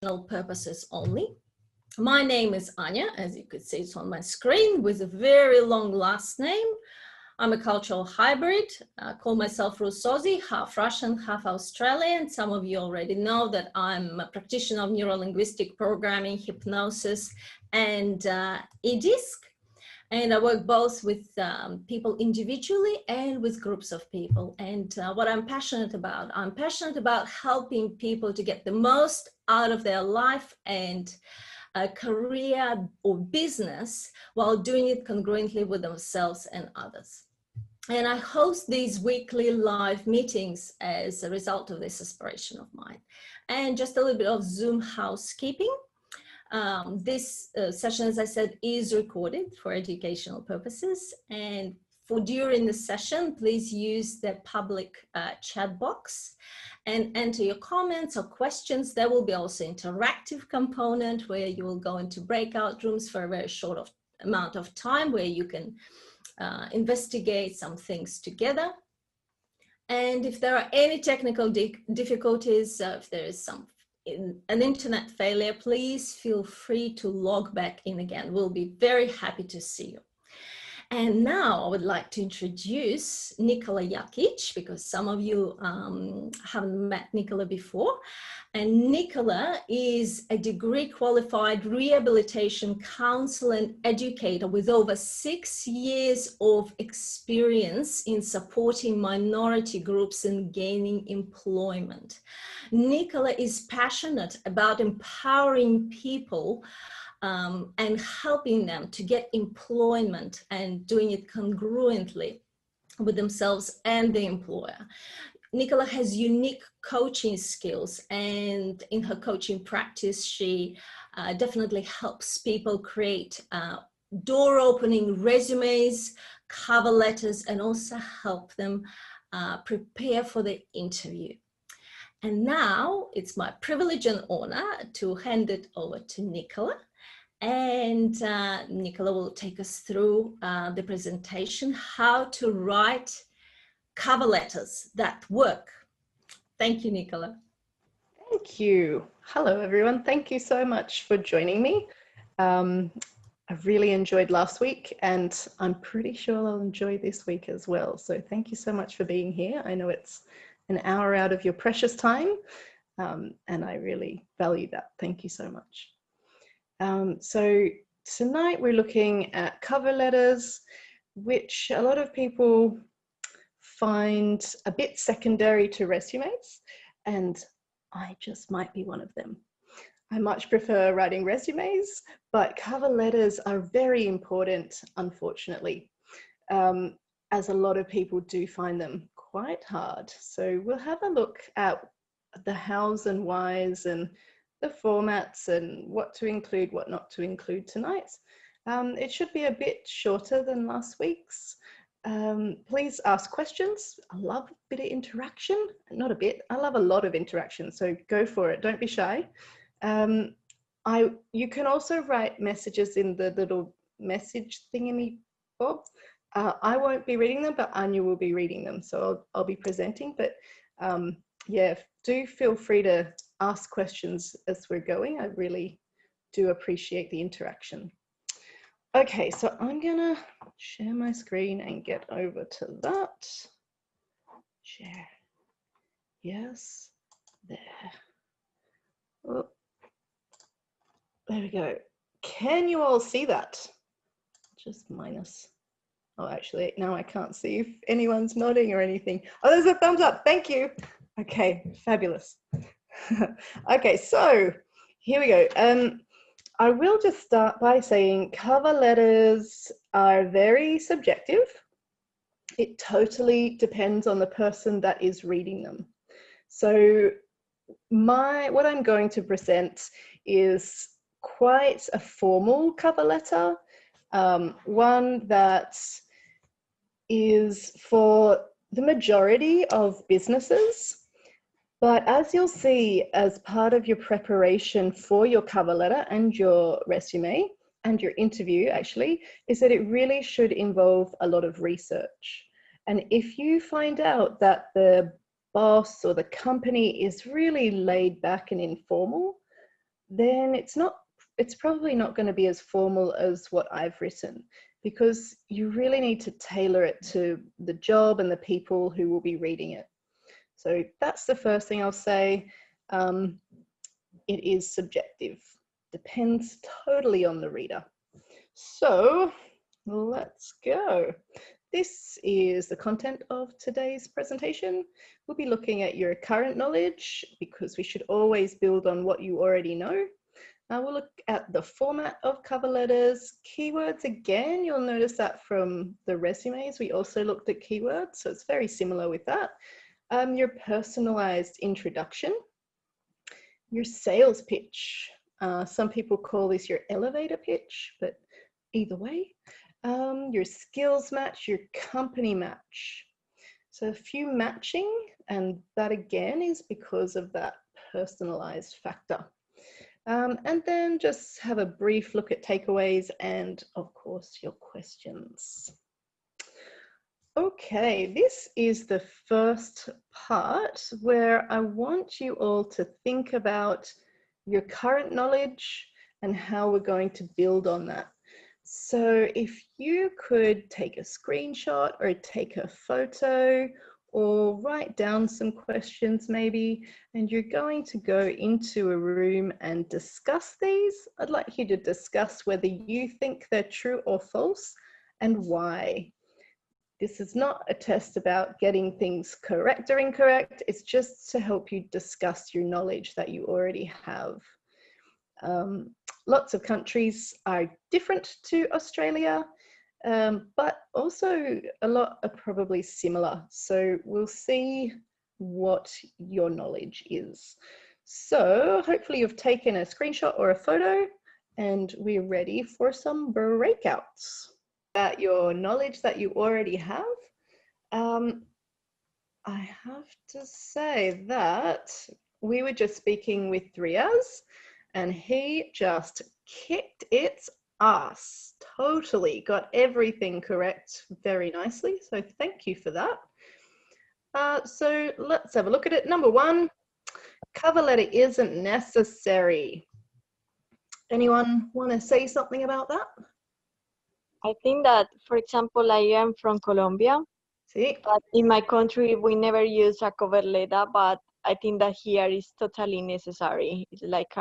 Purposes only. My name is Anya, as you could see, it's on my screen, with a very long last name. I'm a cultural hybrid. I call myself Russozi, half Russian, half Australian. Some of you already know that I'm a practitioner of neuro-linguistic programming, hypnosis, and e-disc. And I work both with people individually and with groups of people. And what I'm passionate about helping people to get the most out of their life and career or business while doing it congruently with themselves and others. And I host these weekly live meetings as a result of this aspiration of mine. And just a little bit of Zoom housekeeping. This session, as I said, is recorded for educational purposes. And for during the session, please use the public chat box and enter your comments or questions. There will be also interactive component where you will go into breakout rooms for a very short amount of time where you can investigate some things together. And if there are any technical difficulties, if there is an internet failure, please feel free to log back in again. We'll be very happy to see you. And now I would like to introduce Nikola Jakic, because some of you haven't met Nikola before. And Nikola is a degree qualified rehabilitation counselor and educator with over 6 years of experience in supporting minority groups in gaining employment. Nikola is passionate about empowering people and helping them to get employment and doing it congruently with themselves and the employer. Nikola has unique coaching skills, and in her coaching practice, she definitely helps people create door-opening resumes, cover letters, and also help them prepare for the interview. And now it's my privilege and honor to hand it over to Nikola. And Nikola will take us through the presentation, how to write cover letters that work. Thank you, Nikola. Thank you. Hello, everyone. Thank you so much for joining me. I've really enjoyed last week, and I'm pretty sure I'll enjoy this week as well. So thank you so much for being here. I know it's an hour out of your precious time, and I really value that. Thank you so much. So tonight we're looking at cover letters, which a lot of people find a bit secondary to resumes, and I just might be one of them. I much prefer writing resumes, but cover letters are very important, unfortunately, as a lot of people do find them quite hard. So we'll have a look at the hows and whys and the formats and what to include, what not to include tonight. It should be a bit shorter than last week's. Please ask questions. I love a bit of interaction. Not a bit, I love a lot of interaction, so go for it, don't be shy. You can also write messages in the little message thingy bob. I won't be reading them, but Anya will be reading them, so I'll be presenting. But yeah, do feel free to ask questions as we're going. I really do appreciate the interaction. Okay, so I'm gonna share my screen and get over to that. Share. Yes, there. Oh, there we go. Can you all see that? Just minus. Oh, actually, now I can't see if anyone's nodding or anything. Oh, there's a thumbs up. Thank you. Okay, fabulous. Okay, so here we go. I will just start by saying cover letters are very subjective. It totally depends on the person that is reading them. So what I'm going to present is quite a formal cover letter, one that is for the majority of businesses. But as you'll see, as part of your preparation for your cover letter and your resume and your interview, actually, is that it really should involve a lot of research. And if you find out that the boss or the company is really laid back and informal, then it's probably not going to be as formal as what I've written, because you really need to tailor it to the job and the people who will be reading it. So that's the first thing I'll say. It is subjective, depends totally on the reader. So let's go. This is the content of today's presentation. We'll be looking at your current knowledge, because we should always build on what you already know. We'll look at the format of cover letters, keywords. Again, you'll notice that from the resumes, we also looked at keywords, so it's very similar with that. Your personalized introduction, your sales pitch. Some people call this your elevator pitch, but either way. Your skills match, your company match. So a few matching, and that again is because of that personalized factor. And then just have a brief look at takeaways and, of course, your questions. Okay, this is the first part where I want you all to think about your current knowledge and how we're going to build on that. So if you could take a screenshot or take a photo or write down some questions maybe, and you're going to go into a room and discuss these. I'd like you to discuss whether you think they're true or false and why. This is not a test about getting things correct or incorrect. It's just to help you discuss your knowledge that you already have. Lots of countries are different to Australia, but also a lot are probably similar. So we'll see what your knowledge is. So hopefully you've taken a screenshot or a photo, and we're ready for some breakouts. About your knowledge that you already have, I have to say that we were just speaking with Riaz, and he just kicked its ass. Totally got everything correct very nicely. So thank you for that. So let's have a look at it. Number one, cover letter isn't necessary. Anyone want to say something about that? I think that, for example, I am from Colombia, See? but in my country, we never use a cover letter, but I think that here is totally necessary. It's like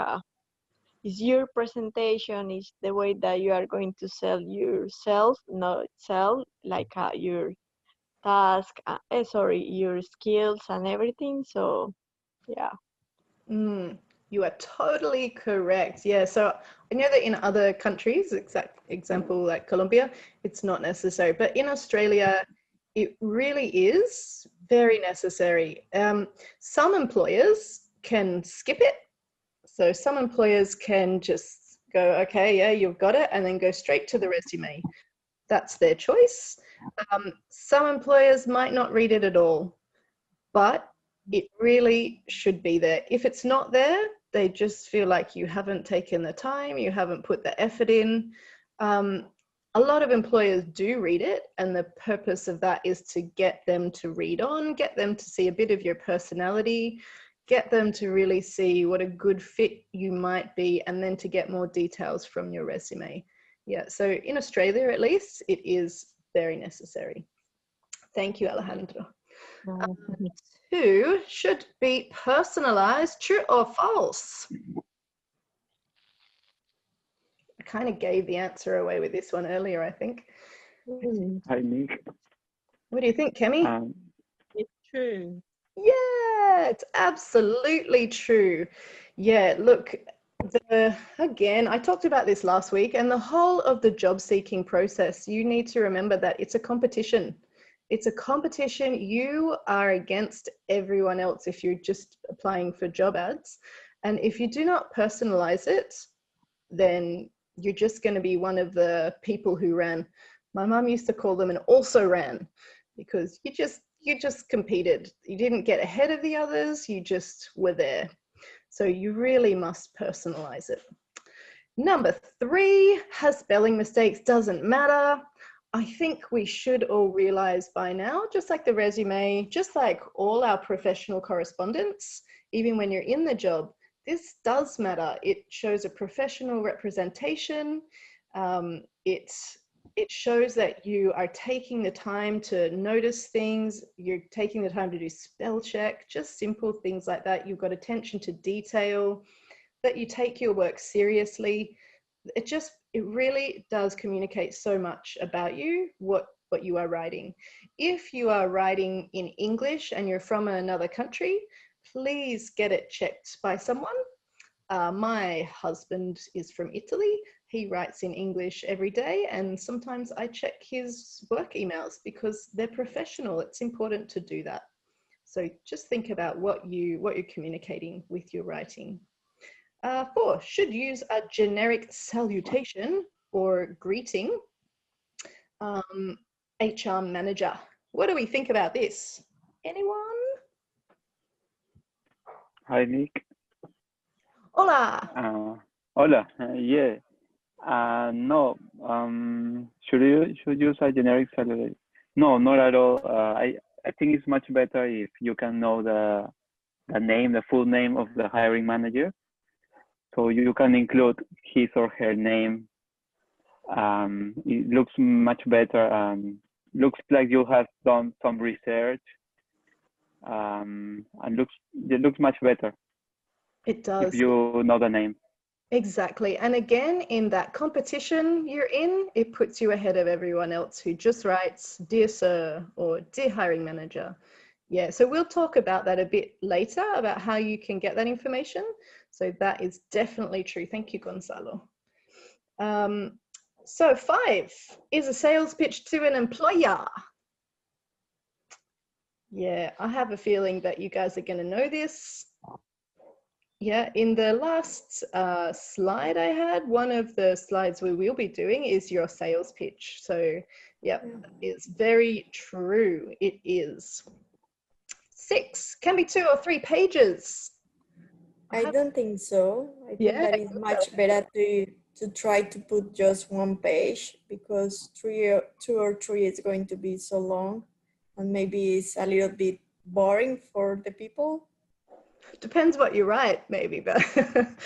it's your presentation, it's the way that you are going to sell yourself, not sell like your task, your skills and everything. So, yeah. You are totally correct. Yeah, so I know that in other countries, example like Colombia, it's not necessary. But in Australia, it really is very necessary. Some employers can skip it. So some employers can just go, okay, yeah, you've got it, and then go straight to the resume. That's their choice. Some employers might not read it at all, but it really should be there. If it's not there, they just feel like you haven't taken the time, you haven't put the effort in. A lot of employers do read it, and the purpose of that is to get them to read on, get them to see a bit of your personality, get them to really see what a good fit you might be, and then to get more details from your resume. Yeah, so in Australia at least, it is very necessary. Thank you, Alejandro. 2 should be personalized, true or false? I kind of gave the answer away with this one earlier, I think. I need. What do you think, Kemi? It's true. Yeah, it's absolutely true. Yeah, look, again, I talked about this last week, and the whole of the job seeking process, you need to remember that it's a competition. It's a competition. You are against everyone else if you're just applying for job ads. And if you do not personalize it, then you're just going to be one of the people who ran. My mum used to call them an also ran, because you just competed. You didn't get ahead of the others. You just were there. So you really must personalize it. Number 3, has spelling mistakes, doesn't matter. I think we should all realize by now, just like the resume, just like all our professional correspondence, even when you're in the job, this does matter. It shows a professional representation. It shows that you are taking the time to notice things. You're taking the time to do spell check, just simple things like that. You've got attention to detail, that you take your work seriously. It really does communicate so much about you, what you are writing. If you are writing in English and you're from another country, please get it checked by someone. My husband is from Italy. He writes in English every day, and sometimes I check his work emails because they're professional. It's important to do that. So just think about what you're communicating with your writing. 4, should use a generic salutation or greeting. HR manager. What do we think about this? Anyone? Hi, Nick. Hola. Hola. Yeah. No. Should use a generic salutation? No, not at all. I think it's much better if you can know the full name of the hiring manager, so you can include his or her name. It looks much better. Looks like you have done some research. And it looks much better. It does. If you know the name. Exactly. And again, in that competition you're in, it puts you ahead of everyone else who just writes "Dear Sir" or "Dear Hiring Manager." Yeah, so we'll talk about that a bit later, about how you can get that information. So that is definitely true. Thank you, Gonzalo. So 5 is a sales pitch to an employer. Yeah, I have a feeling that you guys are going to know this. Yeah, in the last slide I had, one of the slides we will be doing is your sales pitch. So yeah, it's very true. It is. 6 can be 2 or 3 pages. I don't think so. I think Yeah, that is much better to try to put just one page, because 2 or 3 is going to be so long, and maybe it's a little bit boring for the people. depends what you write, maybe, but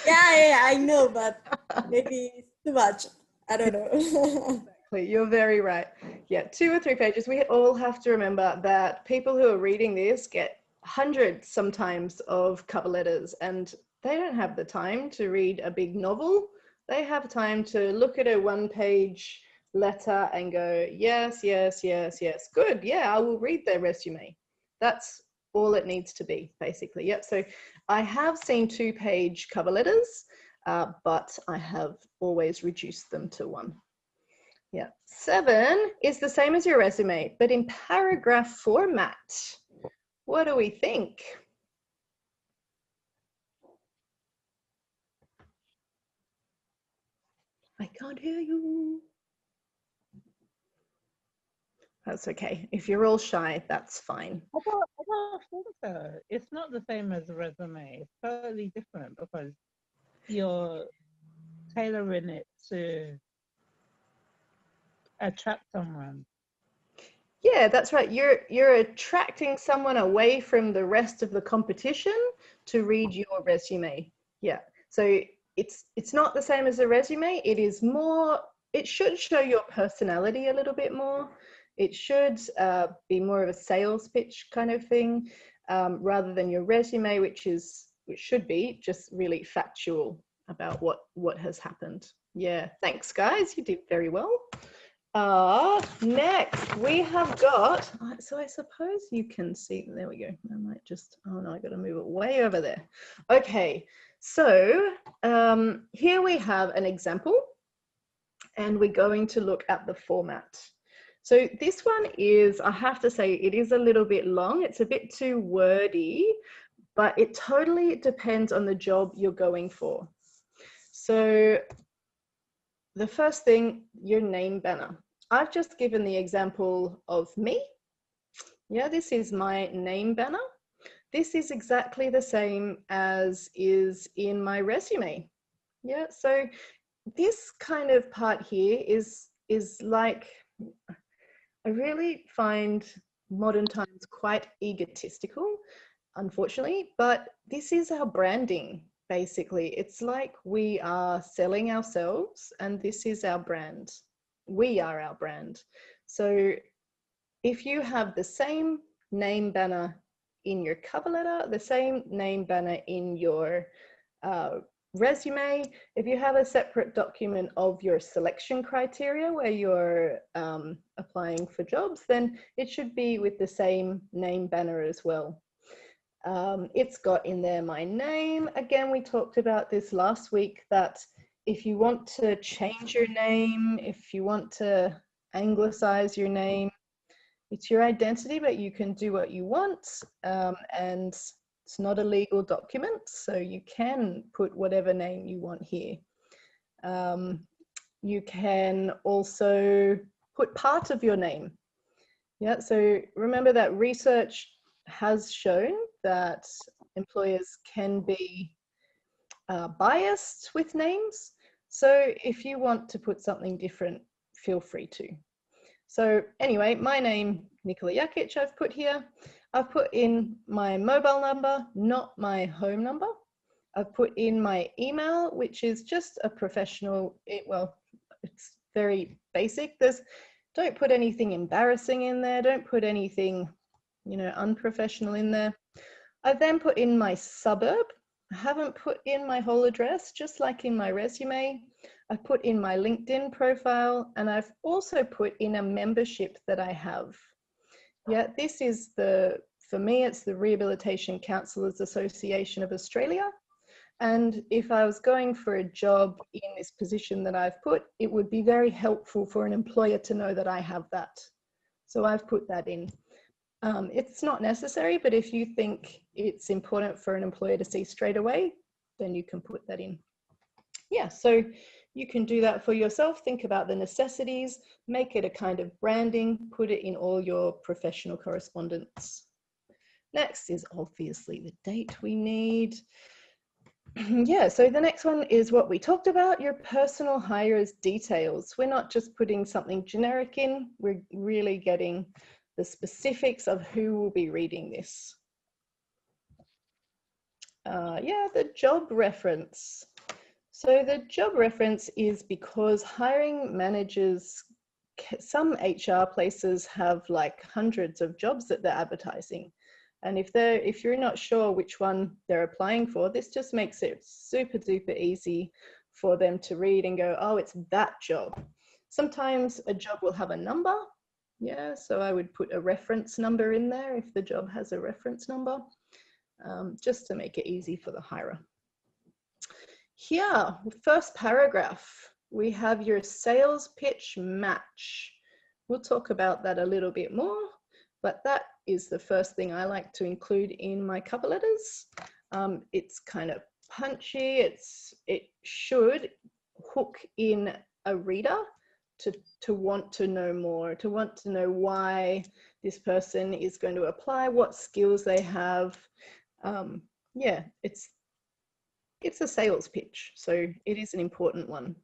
Yeah, I know, but maybe it's too much. I don't know. exactly, you're very right. Yeah, 2 or 3 pages. We all have to remember that people who are reading this get hundreds sometimes of cover letters, and they don't have the time to read a big novel. They have time to look at a 1-page letter and go, yes, yes, yes, yes, good, yeah, I will read their resume. That's all it needs to be, basically. Yep. So I have seen 2-page cover letters, but I have always reduced them to 1. Yeah. 7 is the same as your resume, but in paragraph format. What do we think? I can't hear you. That's okay. If you're all shy, that's fine. I don't think so. It's not the same as a resume. It's totally different because you're tailoring it to attract someone. Yeah, that's right. You're attracting someone away from the rest of the competition to read your resume. Yeah. So it's not the same as a resume. It is more, it should show your personality a little bit more. It should be more of a sales pitch kind of thing, rather than your resume, which should be just really factual about what has happened. Yeah, thanks guys, you did very well. Next we have got, so I suppose you can see, there we go. I might just, oh no, I got to move it way over there. Okay, so here we have an example, and we're going to look at the format. So this one is, I have to say, it is a little bit long. It's a bit too wordy, but it totally depends on the job you're going for. So the first thing, your name banner. I've just given the example of me. Yeah, this is my name banner. This is exactly the same as is in my resume. Yeah, so this kind of part here is like, I really find modern times quite egotistical, unfortunately, but this is our branding. basically. It's like we are selling ourselves, and this is our brand. We are our brand. So if you have the same name banner in your cover letter, the same name banner in your resume, if you have a separate document of your selection criteria where you're applying for jobs, then it should be with the same name banner as well. It's got in there my name. Again, we talked about this last week, that if you want to change your name, if you want to anglicize your name, it's your identity, but you can do what you want, and it's not a legal document, so you can put whatever name you want here. You can also put part of your name. Yeah, so remember that research has shown that employers can be biased with names. So if you want to put something different, feel free to. So anyway, my name, Nikola Jakic, I've put here. I've put in my mobile number, not my home number. I've put in my email, which is just a professional, well, it's very basic. Don't put anything embarrassing in there. Don't put anything, unprofessional in there. I then put in my suburb. I haven't put in my whole address, just like in my resume. I put in my LinkedIn profile, and I've also put in a membership that I have. Yeah, this is for me, it's the Rehabilitation Counsellors Association of Australia. And if I was going for a job in this position that I've put, it would be very helpful for an employer to know that I have that. So I've put that in. It's not necessary, but if you think it's important for an employer to see straight away, then you can put that in. Yeah, so you can do that for yourself. Think about the necessities, make it a kind of branding, put it in all your professional correspondence. Next is obviously the date we need. Yeah, so the next one is what we talked about, your personal hires details. We're not just putting something generic in, we're really getting the specifics of who will be reading this. Yeah, the job reference. So the job reference is because hiring managers, some HR places have like hundreds of jobs that they're advertising. And if you're not sure which one they're applying for, this just makes it super duper easy for them to read and go, oh, it's that job. Sometimes a job will have a number. Yeah, so I would put a reference number in there if the job has a reference number, just to make it easy for the hirer. Here, first paragraph, we have your sales pitch match. We'll talk about that a little bit more, but that is the first thing I like to include in my cover letters. It's kind of punchy. It should hook in a reader to want to know more, to want to know why this person is going to apply, what skills they have. Yeah, it's a sales pitch, so it is an important one.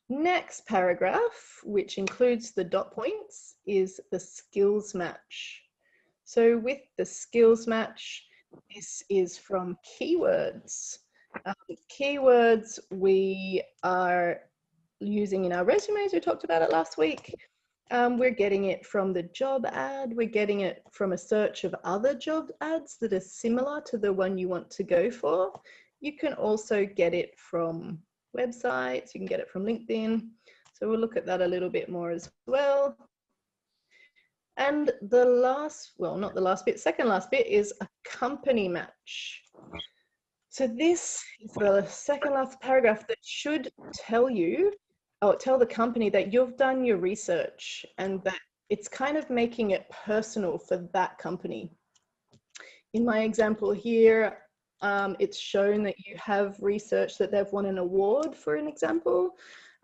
Next paragraph, which includes the dot points, is the skills match. So with the skills match, this is from keywords. Keywords we are using in our resumes, we talked about it last week. We're getting it from the job ad, we're getting it from a search of other job ads that are similar to the one you want to go for. You can also get it from websites, you can get it from LinkedIn. So we'll look at that a little bit more as well. And the last, well, not the last bit, second last bit is a company match. So this is the second last paragraph that should tell you, or tell the company that you've done your research and that it's kind of making it personal for that company. In my example here, it's shown that you have researched that they've won an award, for an example.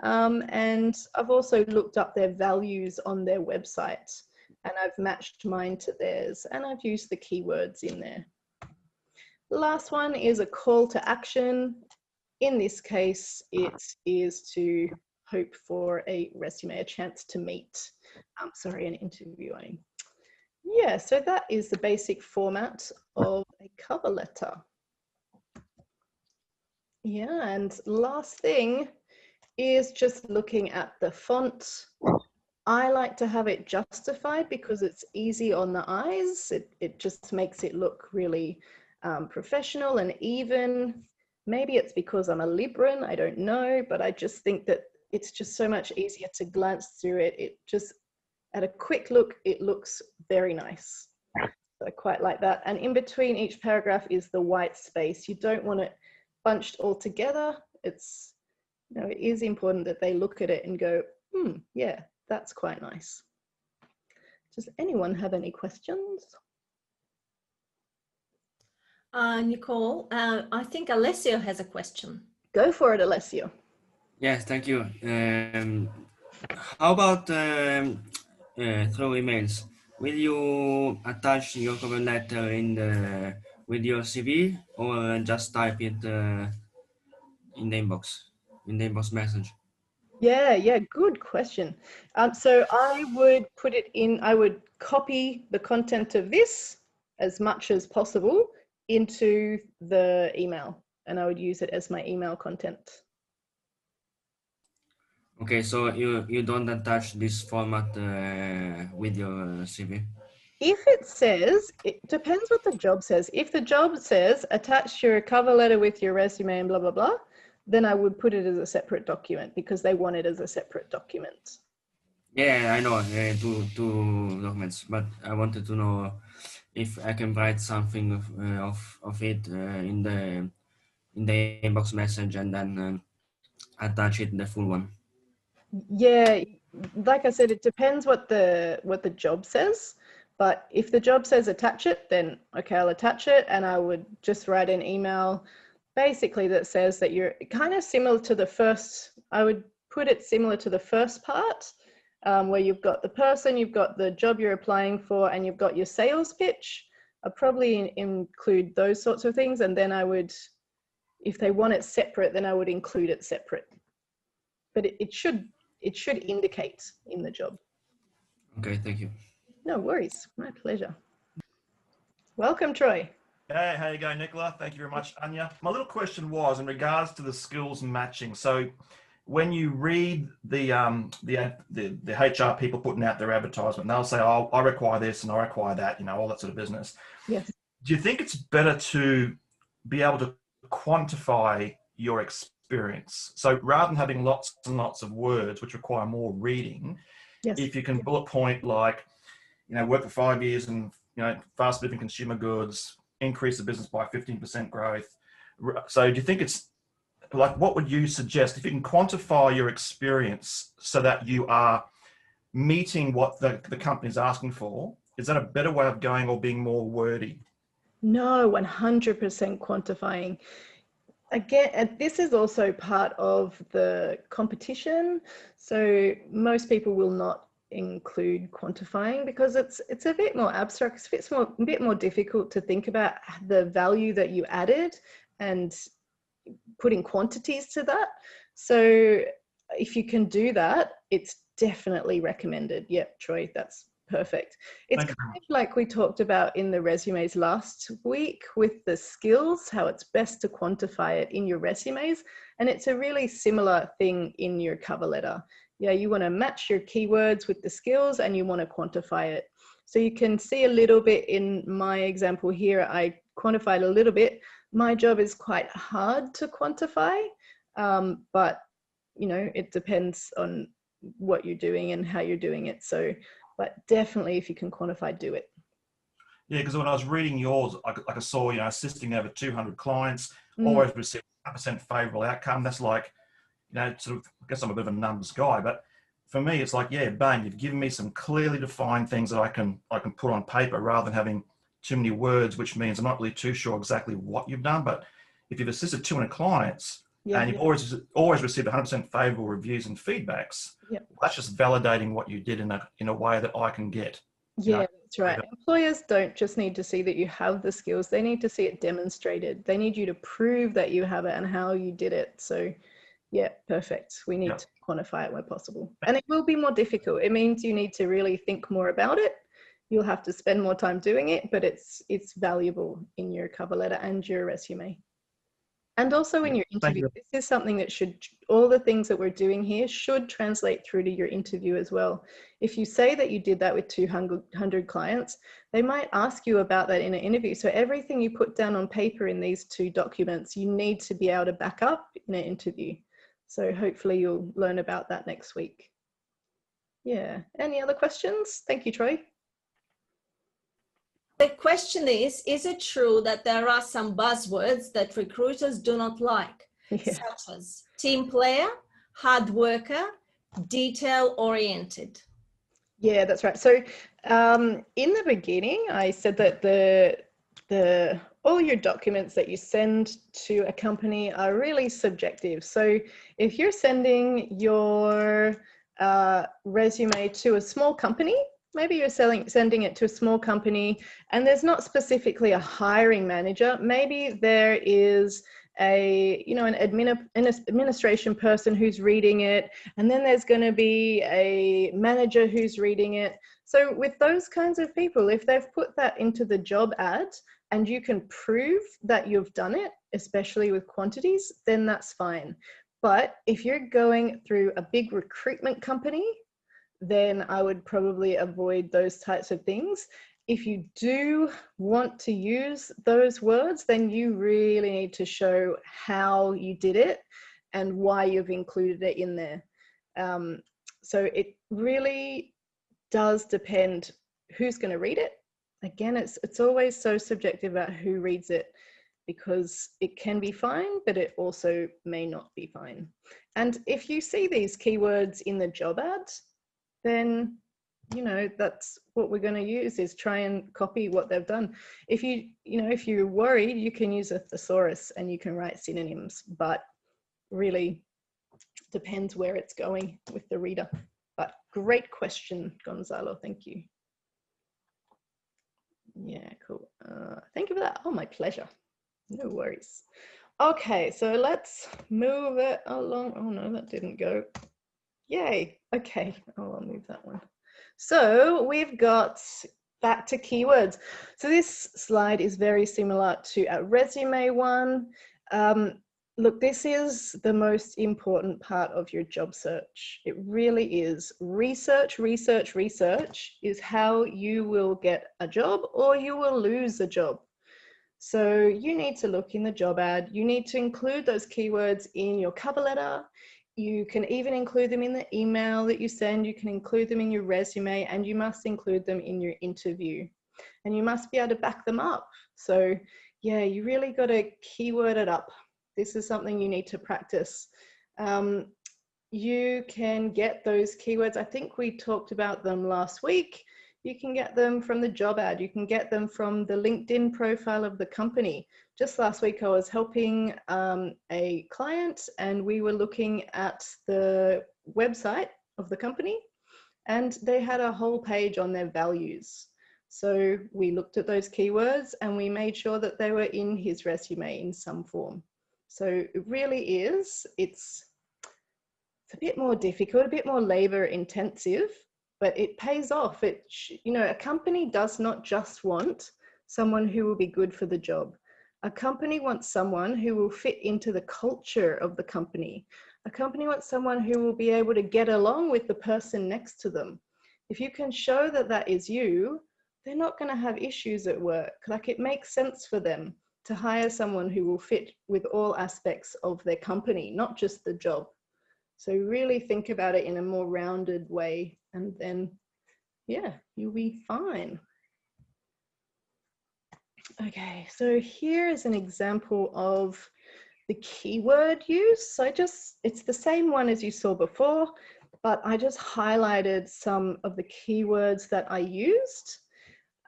And I've also looked up their values on their website and I've matched mine to theirs and I've used the keywords in there. The last one is a call to action. In this case, it is to hope for a resume, a chance to meet, an interview. Yeah, so that is the basic format of a cover letter. Yeah, and last thing is just looking at the font. I like to have it justified because it's easy on the eyes. It just makes it look really professional and even. Maybe it's because I'm a Libran, I don't know, but I just think that it's just so much easier to glance through it. It just, at a quick look, it looks very nice. So I quite like that. And in between each paragraph is the white space. You don't want it bunched all together. It's, you know, it is important that they look at it and go, yeah, that's quite nice. Does anyone have any questions? Nicole, I think Alessio has a question. Go for it, Alessio. Yes, thank you. How about through emails? Will you attach your cover letter in the with your CV or just type it in the inbox message? Yeah, good question. So I would put it in, I would copy the content of this as much as possible into the email, and I would use it as my email content. Okay, so you don't attach this format with your CV? If it says, it depends what the job says. If the job says attach your cover letter with your resume and blah, blah, blah, then I would put it as a separate document because they want it as a separate document. Yeah, I know, two documents, but I wanted to know if I can write something of it in the inbox message and then attach it the full one. Yeah, like I said, it depends what the job says. But if the job says attach it, then okay, I'll attach it, and I would just write an email basically that says that you're kind of similar to the first. I would put it similar to the first part, where you've got the person, you've got the job you're applying for, and you've got your sales pitch. I'd probably include those sorts of things, and then I would, if they want it separate, then I would include it separate. But it should indicate in the job. Okay, thank you. No worries, my pleasure. Welcome, Troy. Hey, how you going, Nicola? Thank you very much, Anya. My little question was in regards to the skills matching. So when you read the HR people putting out their advertisement, they'll say, oh, I require this and I require that, you know, all that sort of business. Yes. Do you think it's better to be able to quantify your experience? So rather than having lots and lots of words, which require more reading, Yes. if you can bullet point like, you know, work for 5 years and, you know, fast moving consumer goods, increase the business by 15% growth. So do you think it's like, what would you suggest if you can quantify your experience so that you are meeting what the company is asking for? Is that a better way of going or being more wordy? No, 100% quantifying. Again, this is also part of the competition. So most people will not include quantifying because it's a bit more abstract. It's a bit more difficult to think about the value that you added and putting quantities to that. So if you can do that, it's definitely recommended. Yep, Troy, that's perfect. It's kind of like we talked about in the resumes last week with the skills, how it's best to quantify it in your resumes. And it's a really similar thing in your cover letter. Yeah, you want to match your keywords with the skills and you want to quantify it. So you can see a little bit in my example here, I quantified a little bit. My job is quite hard to quantify, but you know, it depends on what you're doing and how you're doing it. So, but definitely if you can quantify, do it. Yeah, because when I was reading yours, I saw, you know, assisting over 200 clients, always received 100% favorable outcome. That's like, you know, sort of, I guess I'm a bit of a numbers guy, but for me, it's like, yeah, bang, you've given me some clearly defined things that I can put on paper rather than having too many words, which means I'm not really too sure exactly what you've done. But if you've assisted 200 clients and you've always received 100% favorable reviews and feedbacks, that's just validating what you did in a way that I can get. Yeah, that's right. Employers don't just need to see that you have the skills. They need to see it demonstrated. They need you to prove that you have it and how you did it. So yeah, perfect. We need to quantify it where possible. And it will be more difficult. It means you need to really think more about it. You'll have to spend more time doing it, but it's valuable in your cover letter and your resume. And also in your Thank interview, you. this is something that all the things that we're doing here should translate through to your interview as well. If you say that you did that with 200 clients, they might ask you about that in an interview. So everything you put down on paper in these 2 documents, you need to be able to back up in an interview. So hopefully you'll learn about that next week. Yeah, any other questions? Thank you, Troy. The question is it true that there are some buzzwords that recruiters do not like, such as team player, hard worker, detail-oriented? Yeah, that's right. So in the beginning, I said that all your documents that you send to a company are really subjective. So if you're sending your resume to a small company, maybe you're sending it to a small company and there's not specifically a hiring manager. Maybe there is an administration person who's reading it, and then there's going to be a manager who's reading it. So with those kinds of people, if they've put that into the job ad and you can prove that you've done it, especially with quantities, then that's fine. But if you're going through a big recruitment company, then I would probably avoid those types of things. If you do want to use those words, then you really need to show how you did it and why you've included it in there. So it really does depend who's going to read it. Again, it's always so subjective about who reads it, because it can be fine, but it also may not be fine. And if you see these keywords in the job ads, then that's what we're going to use, is try and copy what they've done. If you're worried, you can use a thesaurus and you can write synonyms, but really depends where it's going with the reader. But great question, Gonzalo. Thank you. Yeah, cool. Thank you for that. Oh, my pleasure. No worries. Okay, so let's move it along. Oh no, that didn't go. Yay. Okay. Oh, I'll move that one. So we've got back to keywords. So this slide is very similar to a resume one. Look, this is the most important part of your job search. It really is. Research, research, research is how you will get a job or you will lose a job. So you need to look in the job ad. You need to include those keywords in your cover letter. You can even include them in the email that you send. You can include them in your resume, and you must include them in your interview. And you must be able to back them up. So yeah, you really got to keyword it up. This is something you need to practice. You can get those keywords. I think we talked about them last week. You can get them from the job ad. You can get them from the LinkedIn profile of the company. Just last week, I was helping a client, and we were looking at the website of the company, and they had a whole page on their values. So we looked at those keywords and we made sure that they were in his resume in some form. So it really is, it's a bit more difficult, a bit more labor intensive, but it pays off. A company does not just want someone who will be good for the job. A company wants someone who will fit into the culture of the company. A company wants someone who will be able to get along with the person next to them. If you can show that that is you, they're not going to have issues at work. Like, it makes sense for them to hire someone who will fit with all aspects of their company, not just the job. So really think about it in a more rounded way, and then, yeah, you'll be fine. Okay, so here is an example of the keyword use. So it's the same one as you saw before, but I just highlighted some of the keywords that I used.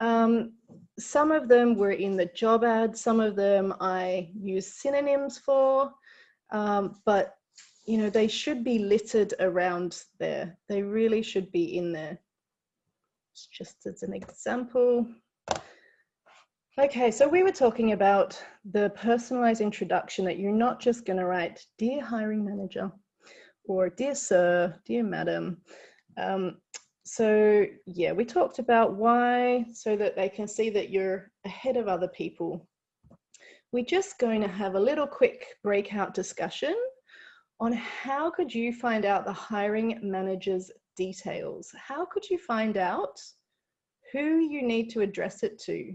Some of them were in the job ad, some of them I used synonyms for, but they should be littered around there. They really should be in there. It's just as an example. Okay, so we were talking about the personalized introduction, that you're not just going to write, "Dear hiring manager," or "Dear sir," "Dear madam." So yeah, we talked about why, so that they can see that you're ahead of other people. we're just going to have a little quick breakout discussion on how could you find out the hiring manager's details? How could you find out who you need to address it to?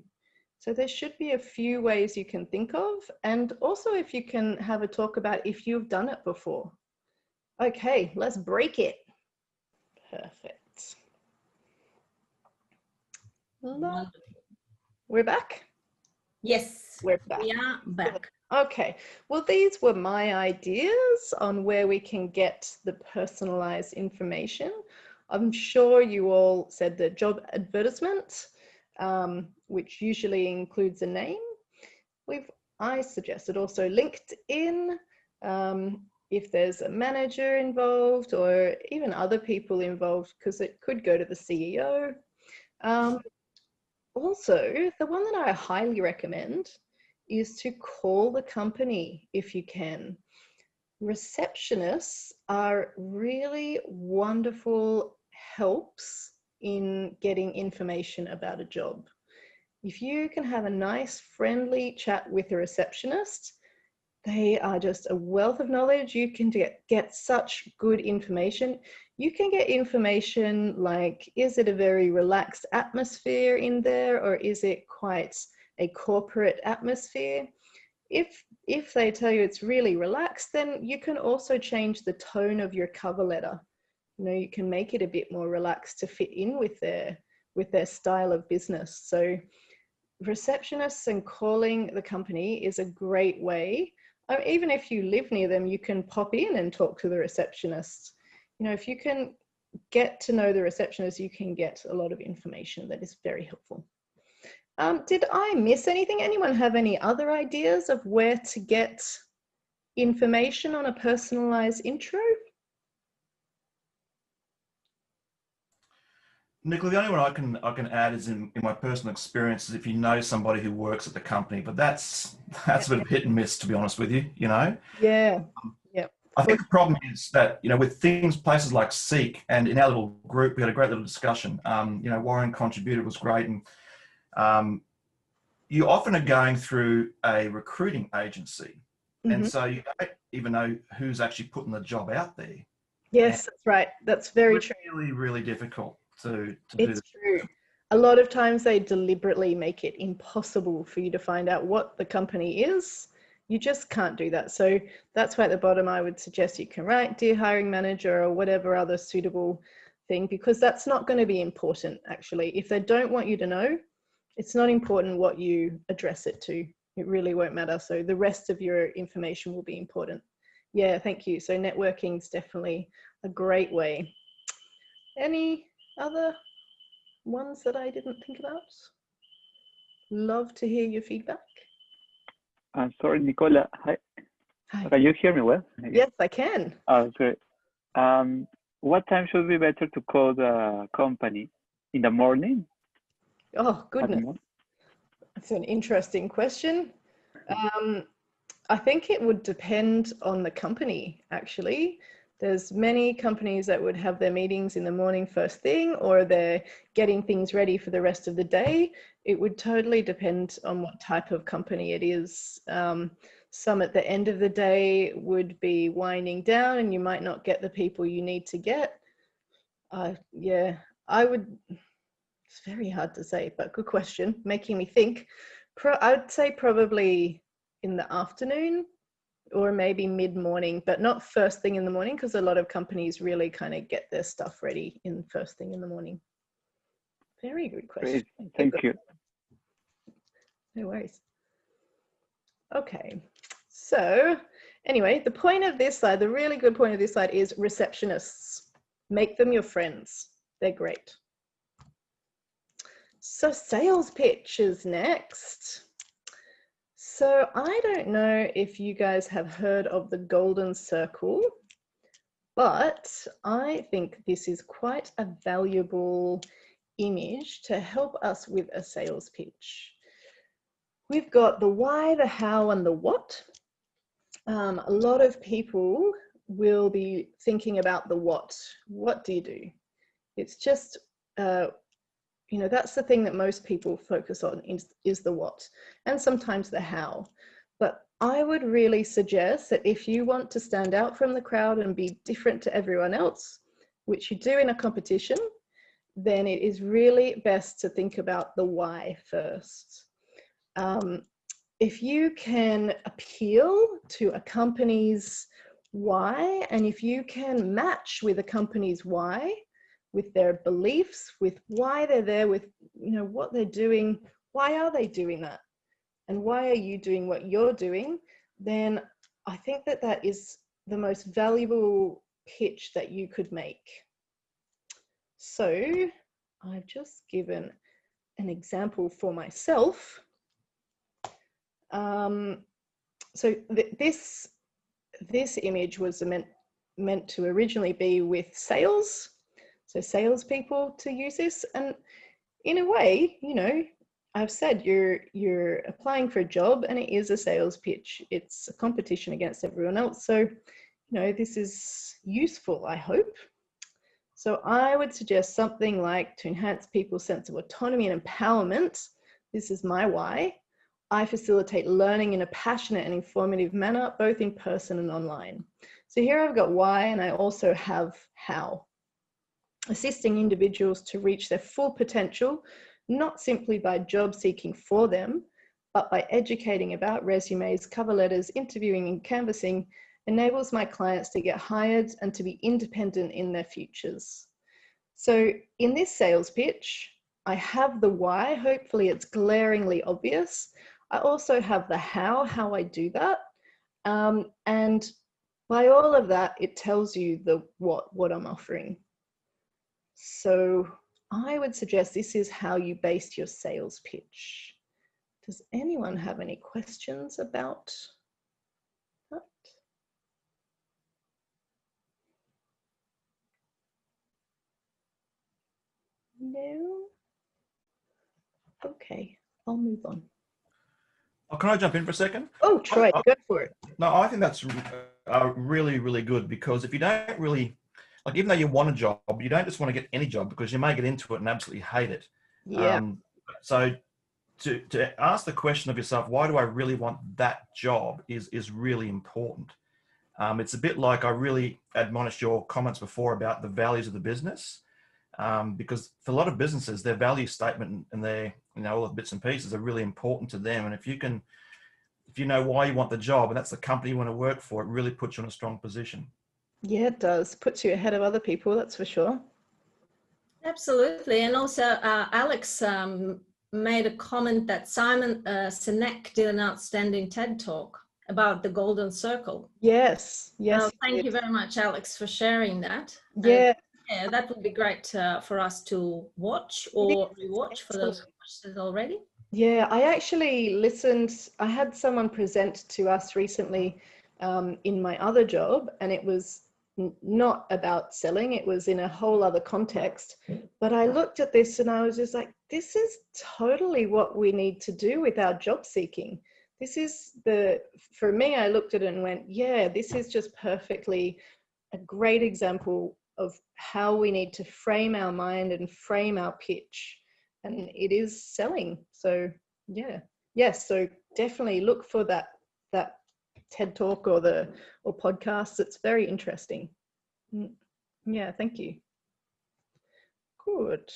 So there should be a few ways you can think of, and also if you can have a talk about if you've done it before. Okay, let's break it. Perfect. Wonderful. We're back? Yes, We're back. we are back. Okay, well, these were my ideas on where we can get the personalized information. I'm sure you all said the job advertisement, which usually includes a name. I suggested also LinkedIn, if there's a manager involved or even other people involved, because it could go to the CEO. Also, the one that I highly recommend is to call the company if you can. Receptionists are really wonderful helps in getting information about a job. If you can have a nice, friendly chat with a receptionist, they are just a wealth of knowledge. You can get such good information. You can get information like, is it a very relaxed atmosphere in there, or is it quite a corporate atmosphere? If they tell you it's really relaxed, then you can also change the tone of your cover letter. You know, you can make it a bit more relaxed to fit in with their style of business. So receptionists and calling the company is a great way. Even if you live near them, you can pop in and talk to the receptionist. You know, if you can get to know the receptionist, you can get a lot of information that is very helpful. Did I miss anything? Anyone have any other ideas of where to get information on a personalized intro? Nicola, the only one I can add is in my personal experience is if you know somebody who works at the company, but that's a bit of hit and miss, to be honest with you, you know? Yeah. I think the problem is that, you know, with places like Seek, and in our little group, we had a great little discussion. You know, Warren contributed, was great. And you often are going through a recruiting agency. And so you don't even know who's actually putting the job out there. Yes, that's right. That's very true. Really, really difficult to do. It's true. A lot of times they deliberately make it impossible for you to find out what the company is. You just can't do that. So that's why at the bottom I would suggest you can write "Dear Hiring Manager" or whatever other suitable thing, because that's not going to be important actually. If they don't want you to know, it's not important what you address it to. It really won't matter. So the rest of your information will be important. Yeah, thank you. So networking is definitely a great way. Any other ones that I didn't think about? Love to hear your feedback. Sorry, Nicola. Hi. Hi. Can you hear me well? Yes, I can. Oh, great. What time should be better to call the company? In the morning? Oh, goodness. That's an interesting question. I think it would depend on the company, actually. There's many companies that would have their meetings in the morning first thing, or they're getting things ready for the rest of the day. It would totally depend on what type of company it is. Some at the end of the day would be winding down and you might not get the people you need to get. Yeah, it's very hard to say, but good question, making me think. I'd say probably in the afternoon or maybe mid-morning, but not first thing in the morning, because a lot of companies really kind of get their stuff ready in first thing in the morning. Very good question. Great. Thank you. No worries. Okay, so anyway, the point of this slide, the really good point of this slide is receptionists. Make them your friends. They're great. So sales pitch is next. So I don't know if you guys have heard of the golden circle, but I think this is quite a valuable image to help us with a sales pitch. We've got the why, the how, and the what. A lot of people will be thinking about the what. What do you do? It's just, you know, that's the thing that most people focus on is the what, and sometimes the how. But I would really suggest that if you want to stand out from the crowd and be different to everyone else, which you do in a competition, then it is really best to think about the why first. If you can appeal to a company's why, and if you can match with a company's why, with their beliefs, with why they're there, with what they're doing, why are they doing that, and why are you doing what you're doing, then I think that that is the most valuable pitch that you could make. So I've just given an example for myself. So this image was meant to originally be with sales, so salespeople to use this, and in a way, I've said you're applying for a job, and it is a sales pitch. It's a competition against everyone else, so this is useful, I hope. So I would suggest something like, to enhance people's sense of autonomy and empowerment. This is my why. I facilitate learning in a passionate and informative manner, both in person and online. So here I've got why, and I also have how. Assisting individuals to reach their full potential, not simply by job seeking for them, but by educating about resumes, cover letters, interviewing and canvassing, enables my clients to get hired and to be independent in their futures. So in this sales pitch, I have the why. Hopefully it's glaringly obvious. I also have the how I do that. And by all of that, it tells you the what I'm offering. So I would suggest this is how you base your sales pitch. Does anyone have any questions about that? No? Okay, I'll move on. Oh, can I jump in for a second? Oh, Troy, go for it. No, I think that's really, really good, because if you don't really, like, even though you want a job, you don't just want to get any job, because you may get into it and absolutely hate it. Yeah. So to ask the question of yourself, why do I really want that job, is really important. It's a bit like, I really admonished your comments before about the values of the business, because for a lot of businesses, their value statement and their, all the bits and pieces are really important to them. And if you know why you want the job, and that's the company you want to work for, it really puts you in a strong position. Yeah, it does. Puts you ahead of other people, that's for sure. Absolutely. And also Alex made a comment that Simon Sinek did an outstanding TED talk about the golden circle. Yes. Thank you very much, Alex, for sharing that. Yeah. Yeah, that would be great for us to watch or rewatch for those who watched it already. Yeah, I actually listened. I had someone present to us recently in my other job, and it was not about selling. It was in a whole other context. But I looked at this and I was just like, this is totally what we need to do with our job seeking. This is for me, I looked at it and went, yeah, this is just perfectly a great example of how we need to frame our mind and frame our pitch. And it is selling. So yeah. Yes. So definitely look for that TED talk or podcast. It's very interesting. Yeah, thank you. Good.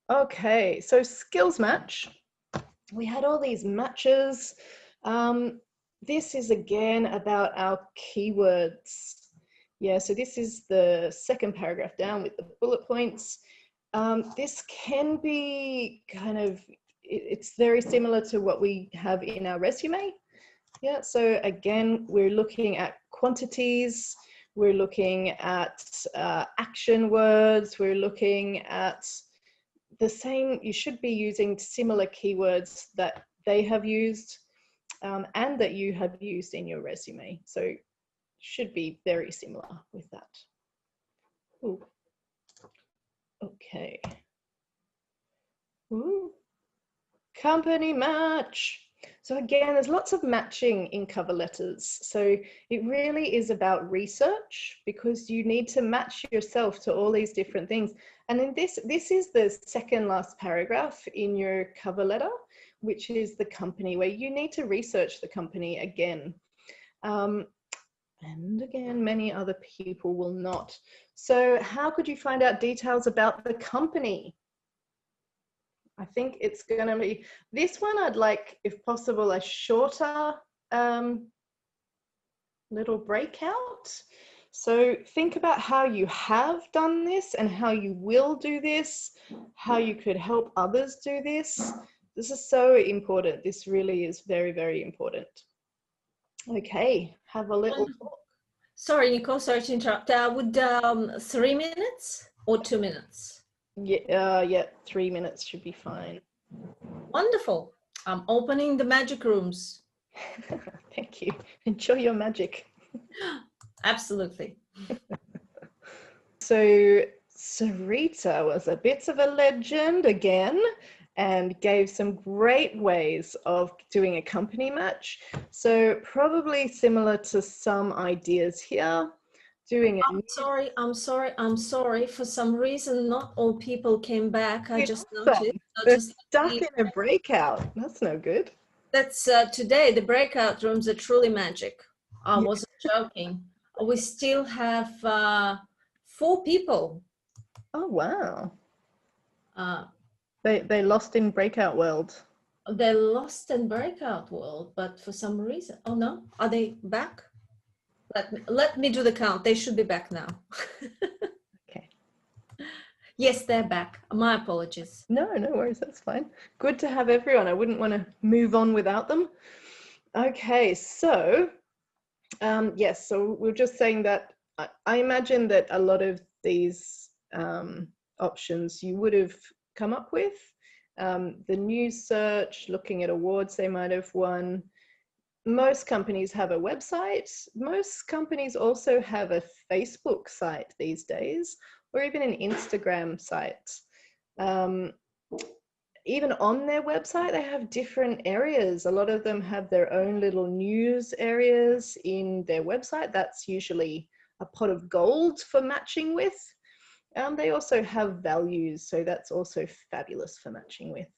Okay, so skills match. We had all these matches. This is again about our keywords. Yeah, so this is the second paragraph down with the bullet points. This can be it's very similar to what we have in our resume. Yeah, so again, we're looking at quantities, we're looking at action words, we're looking at the same, you should be using similar keywords that they have used and that you have used in your resume. So should be very similar with that. Ooh. Okay. Ooh. Company match. So again, there's lots of matching in cover letters. So it really is about research, because you need to match yourself to all these different things. And in this is the second last paragraph in your cover letter, which is the company, where you need to research the company again. And again, many other people will not. So how could you find out details about the company? I think it's going to be this one. I'd like, if possible, a shorter little breakout. So think about how you have done this and how you will do this, how you could help others do this. This is so important. This really is very, very important. Okay, have a little talk. Sorry, Nicole, sorry to interrupt. Would 3 minutes or 2 minutes? Yeah, 3 minutes should be fine. Wonderful. I'm opening the magic rooms. Thank you. Enjoy your magic. Absolutely. So Sarita was a bit of a legend again, and gave some great ways of doing a company match. So probably similar to some ideas here. Doing a I'm sorry. For some reason, not all people came back. I just awesome. noticed. They're stuck in a breakout. That's no good. That's today, the breakout rooms are truly magic. I wasn't joking. We still have 4 people. Oh, wow. Uh, They lost in breakout world. They're lost in breakout world, but for some reason, oh no, are they back? Let me do the count. They should be back now. Okay. Yes, they're back. My apologies. No worries. That's fine. Good to have everyone. I wouldn't want to move on without them. Okay, so yes, so we're just saying that I imagine that a lot of these options you would have come up with. The news search, looking at awards they might have won. Most companies have a website. Most companies also have a Facebook site these days, or even an Instagram site. Even on their website, they have different areas. A lot of them have their own little news areas in their website. That's usually a pot of gold for matching with. They also have values, so that's also fabulous for matching with.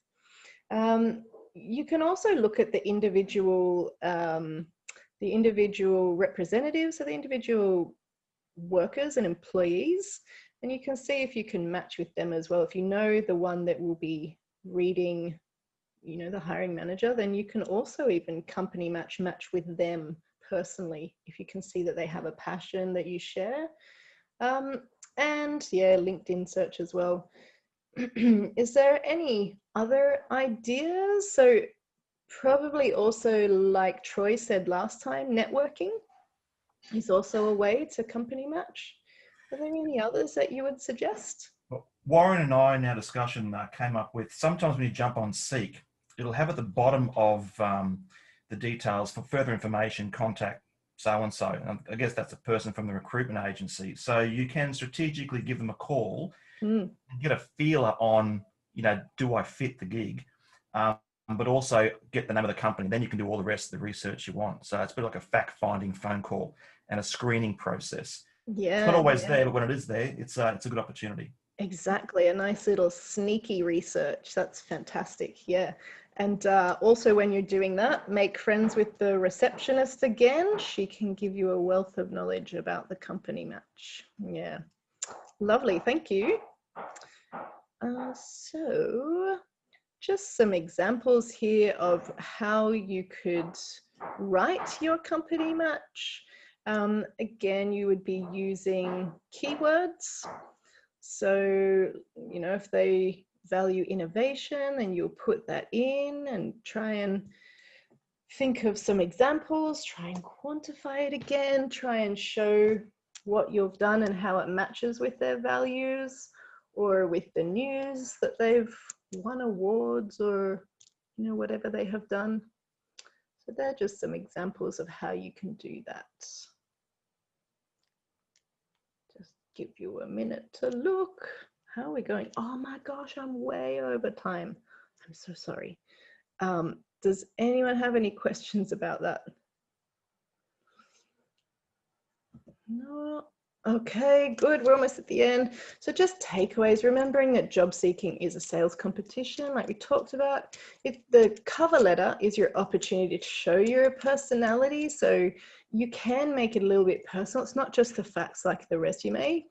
You can also look at the individual representatives of the individual workers and employees, and you can see if you can match with them as well. If you know the one that will be reading, you know, the hiring manager, then you can also even company match with them personally if you can see that they have a passion that you share. And yeah, LinkedIn search as well. Is there any other ideas? So probably also, like Troy said last time, networking is also a way to company match. Are there any others that you would suggest? Well, Warren and I in our discussion came up with, sometimes when you jump on Seek, it'll have at the bottom of the details for further information, contact so-and-so. I guess that's a person from the recruitment agency. So you can strategically give them a call and get a feeler on, you know, do I fit the gig? But also get the name of the company. Then you can do all the rest of the research you want. So it's a bit like a fact-finding phone call and a screening process. Yeah, it's not always there, but when it is there, it's a good opportunity. Exactly, a nice little sneaky research. That's fantastic. Yeah. And also when you're doing that, make friends with the receptionist again. She can give you a wealth of knowledge about the company match. Yeah. Lovely. Thank you. So just some examples here of how you could write your company match. Again, you would be using keywords. So, you know, if they value innovation, then you'll put that in and try and think of some examples, try and quantify it again, try and show what you've done and how it matches with their values or with the news that they've won awards or, you know, whatever they have done. So they're just some examples of how you can do that. Just give you a minute to look. How are we going? Oh my gosh, I'm way over time. I'm so sorry. Does anyone have any questions about that? No? Okay, good. We're almost at the end. So just takeaways, remembering that job seeking is a sales competition, like we talked about. If the cover letter is your opportunity to show your personality, so you can make it a little bit personal. It's not just the facts like the resume.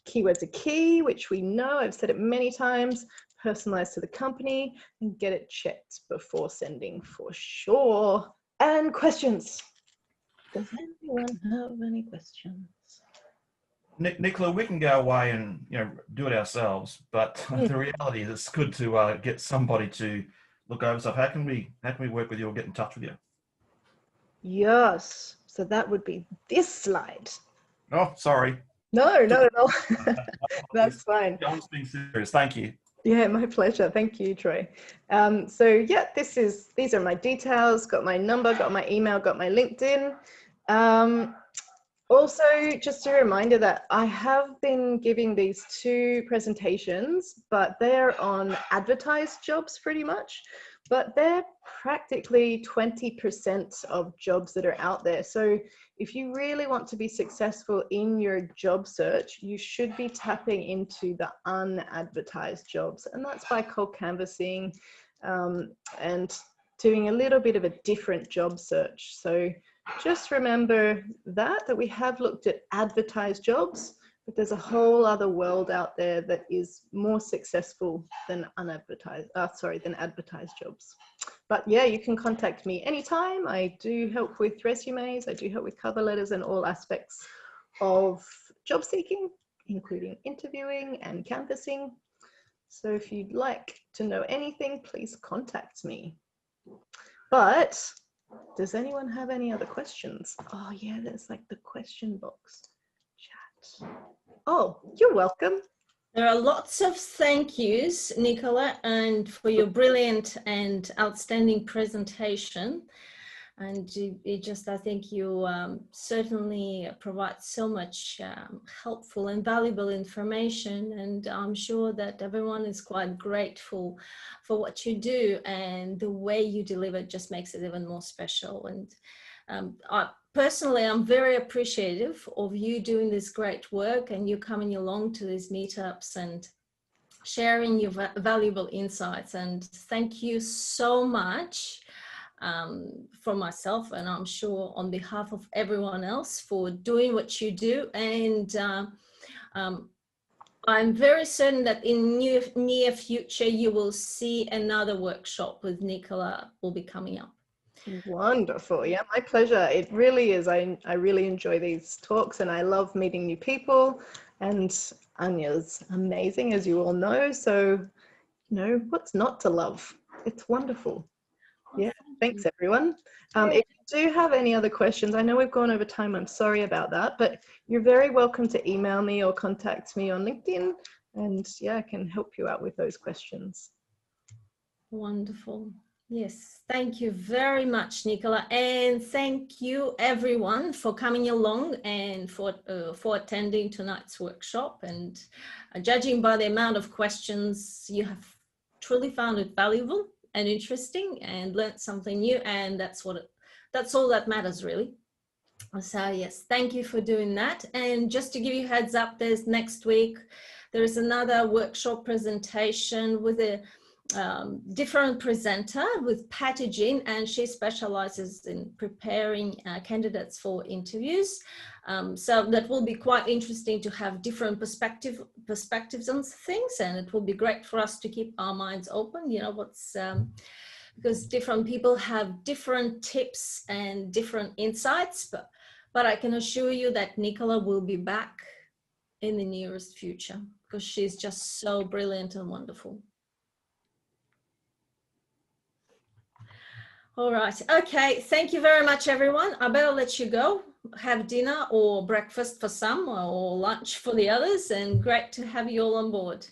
Keywords are key, which we know, I've said it many times, personalized to the company, and get it checked before sending for sure. And questions. Does anyone have any questions? Nicola, we can go away and do it ourselves, but the reality is it's good to get somebody to look over stuff. How can we work with you or get in touch with you? Yes, so that would be this slide. Oh, sorry. No, not at all. That's fine. I'm just being serious. Thank you. Yeah, my pleasure. Thank you, Troy. So yeah, these are my details. Got my number, got my email, got my LinkedIn. Also, just a reminder that I have been giving these 2 presentations, but they're on advertised jobs pretty much, but they're practically 20% of jobs that are out there. So if you really want to be successful in your job search, you should be tapping into the unadvertised jobs. And that's by cold canvassing and doing a little bit of a different job search. So just remember that we have looked at advertised jobs, but there's a whole other world out there that is more successful than than advertised jobs. But yeah, you can contact me anytime. I do help with resumes. I do help with cover letters and all aspects of job seeking, including interviewing and canvassing. So if you'd like to know anything, please contact me. But does anyone have any other questions? Oh yeah, there's like the question box chat. Oh, you're welcome. There are lots of thank yous, Nicola, and for your brilliant and outstanding presentation. And I think you certainly provide so much helpful and valuable information. And I'm sure that everyone is quite grateful for what you do, and the way you deliver just makes it even more special. And personally, I'm very appreciative of you doing this great work and you coming along to these meetups and sharing your valuable insights. And thank you so much for myself, and I'm sure on behalf of everyone else, for doing what you do. And I'm very certain that in near future, you will see another workshop with Nicola will be coming up. Wonderful. Yeah, my pleasure. It really is. I really enjoy these talks and I love meeting new people, and Anya's amazing, as you all know. So, what's not to love? It's wonderful. Yeah, thanks everyone. If you do have any other questions, I know we've gone over time, I'm sorry about that, but you're very welcome to email me or contact me on LinkedIn, and yeah, I can help you out with those questions. Wonderful. Yes, thank you very much, Nicola, and thank you everyone for coming along and for attending tonight's workshop. And judging by the amount of questions, you have truly found it valuable and interesting and learned something new, and that's all that matters, really. So yes, thank you for doing that. And just to give you a heads up, there's next week there is another workshop presentation with a different presenter, with Patty Jean, and she specializes in preparing candidates for interviews. So that will be quite interesting to have different perspectives on things, and it will be great for us to keep our minds open, because different people have different tips and different insights, but I can assure you that Nicola will be back in the nearest future, because she's just so brilliant and wonderful. All right. Okay. Thank you very much, everyone. I better let you go. Have dinner or breakfast for some, or lunch for the others. And great to have you all on board.